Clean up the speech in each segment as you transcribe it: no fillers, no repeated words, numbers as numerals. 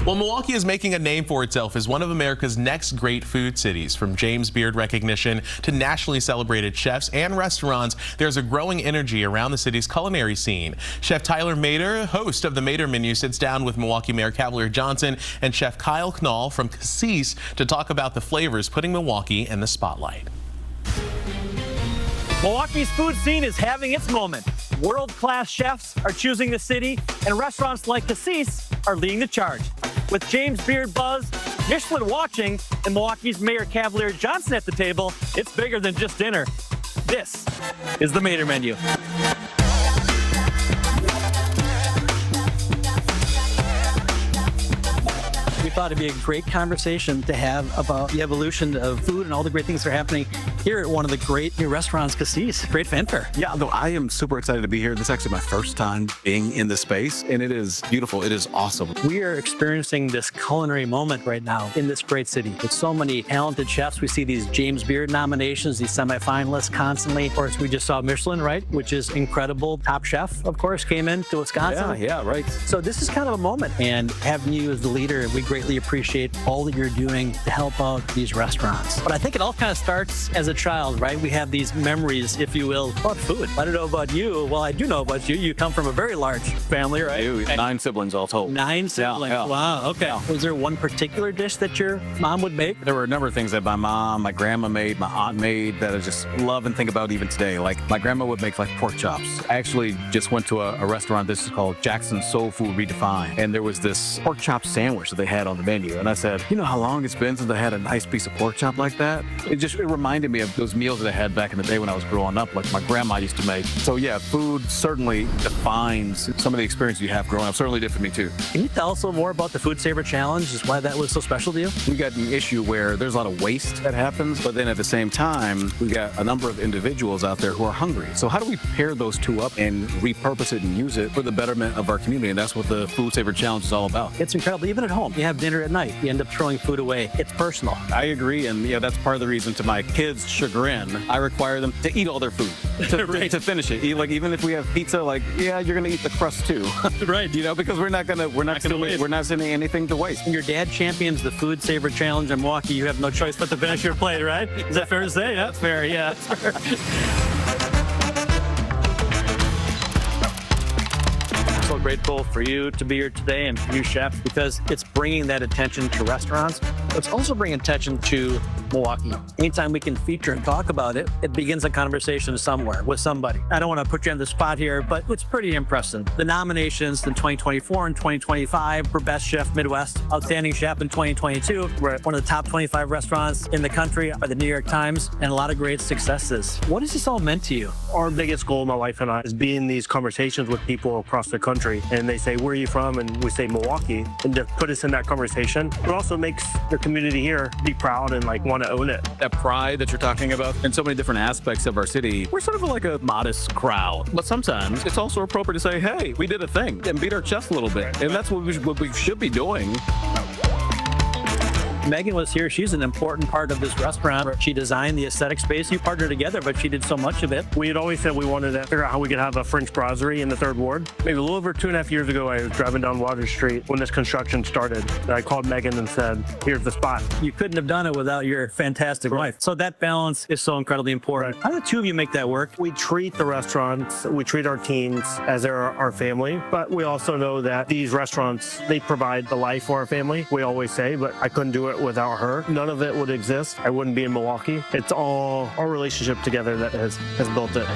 Well, Milwaukee is making a name for itself as one of America's next great food cities. From James Beard recognition to nationally celebrated chefs and restaurants, there's a growing energy around the city's culinary scene. Chef Tyler Mader, host of the Mader Menu, sits down with Milwaukee Mayor Cavalier Johnson and Chef Knall from Cassis to talk about the flavors putting Milwaukee in the spotlight. Milwaukee's food scene is having its moment. World-class chefs are choosing the city, and restaurants like Cassis are leading the charge. With James Beard buzz, Michelin watching, and Milwaukee's Mayor Cavalier Johnson at the table, it's bigger than just dinner. This is the Mader Menu. We thought it'd be a great conversation to have about the evolution of food and all the great things that are happening here at one of the great new restaurants, Cassis. Great fanfare. Yeah, no, I am super excited to be here. This is actually my first time being in this space, and it is beautiful. It is awesome. We are experiencing this culinary moment right now in this great city with so many talented chefs. We see these James Beard nominations, these semifinalists constantly. Of course, we just saw Michelin, right, which is incredible. Top Chef, of course, came into Wisconsin. Yeah, right. So this is kind of a moment, and having you as the leader, we greatly appreciate all that you're doing to help out these restaurants. But I think it all kind of starts as a child, right? We have these memories, if you will, about food. I don't know about you. Well, I do know about you. You come from a very large family, right? I do. 9 siblings all told. 9 siblings. Yeah. Wow. Okay. Yeah. Was there one particular dish that your mom would make? There were a number of things that my mom, my grandma made, my aunt made that I just love and think about even today. Like my grandma would make like pork chops. I actually just went to a restaurant. This is called Jackson's Soul Food Redefined. And there was this pork chop sandwich that they had on the menu. And I said, you know how long it's been since I had a nice piece of pork chop like that? It reminded me of those meals that I had back in the day when I was growing up, like my grandma used to make. So yeah, food certainly defines some of the experience you have growing up. Certainly did for me too. Can you tell us a little more about the Food Saver Challenge, just why that was so special to you? We got an issue where there's a lot of waste that happens, but then at the same time, we got a number of individuals out there who are hungry. So how do we pair those two up and repurpose it and use it for the betterment of our community? And that's what the Food Saver Challenge is all about. It's incredible. Even at home, you have dinner at night, you end up throwing food away. It's personal. I agree, and yeah, that's part of the reason. To my kids' chagrin, I require them to eat all their food Right. to finish it. Like even if we have pizza, like yeah, you're gonna eat the crust too, Right. You know, because we're not sending anything to waste. When your dad champions the Food Saver Challenge in Milwaukee, you have no choice but to finish your plate, right? Is that fair to say? Yeah, that's fair. Yeah. That's fair. So grateful for you to be here today and for you, Chef, because it's bringing that attention to restaurants. It's also bringing attention to Milwaukee. Anytime we can feature and talk about it, it begins a conversation somewhere with somebody. I don't want to put you on the spot here, but it's pretty impressive. The nominations in 2024 and 2025 for Best Chef Midwest, Outstanding Chef in 2022. We're one of the top 25 restaurants in the country by the New York Times, and a lot of great successes. What has this all meant to you? Our biggest goal, my wife and I, is being in these conversations with people across the country, and they say, where are you from? And we say Milwaukee, and to put us in that conversation, it also makes the community here be proud and like want to own it. That pride that you're talking about in so many different aspects of our city, we're sort of like a modest crowd. But sometimes it's also appropriate to say, hey, we did a thing and beat our chest a little bit. And that's what we should be doing. Megan was here. She's an important part of this restaurant. She designed the aesthetic space. You partnered together, but she did so much of it. We had always said we wanted to figure out how we could have a French brasserie in the 3rd Ward. Maybe a little over 2.5 years ago, I was driving down Water Street when this construction started. And I called Megan and said, here's the spot. You couldn't have done it without your fantastic wife. So that balance is so incredibly important. How do the two of you make that work? We treat the restaurants, we treat our teams as they're our family, but we also know that these restaurants, they provide the life for our family, we always say, but I couldn't do it without her. None of it would exist. I wouldn't be in Milwaukee. It's all our relationship together that has built it.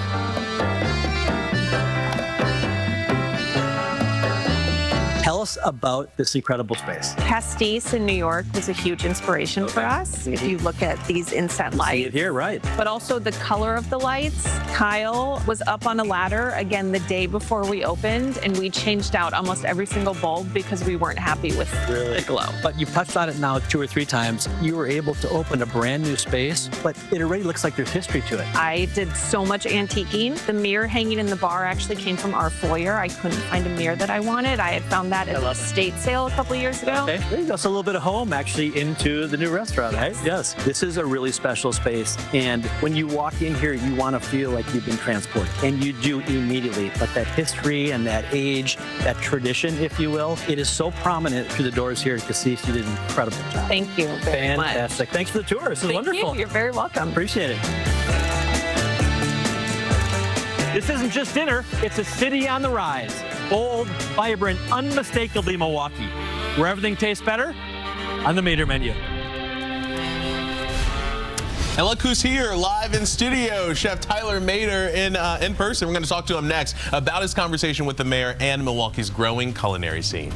Tell us about this incredible space. Cassis in New York was a huge inspiration for us. If you look at these inset See lights. it here, right? But also the color of the lights. Kyle was up on a ladder again the day before we opened, and we changed out almost every single bulb because we weren't happy with the glow. But you've touched on it now 2 or 3 times. You were able to open a brand new space, but it already looks like there's history to it. I did so much antiquing. The mirror hanging in the bar actually came from our foyer. I couldn't find a mirror that I wanted. I had found that at an estate sale a couple years ago. Okay, there you go. So a little bit of home actually into the new restaurant, right? Yes. This is a really special space. And when you walk in here, you want to feel like you've been transported. And you do immediately. But that history and that age, that tradition, if you will, it is so prominent through the doors here at Cassis. You did an incredible job. Thank you very much. Fantastic. Thanks for the tour. This is wonderful. You're very welcome. Appreciate it. This isn't just dinner, it's a city on the rise. Bold, vibrant, unmistakably Milwaukee. Where everything tastes better, on the Mater menu. And look who's here live in studio, Chef Tyler Mater in person. We're going to talk to him next about his conversation with the mayor and Milwaukee's growing culinary scene.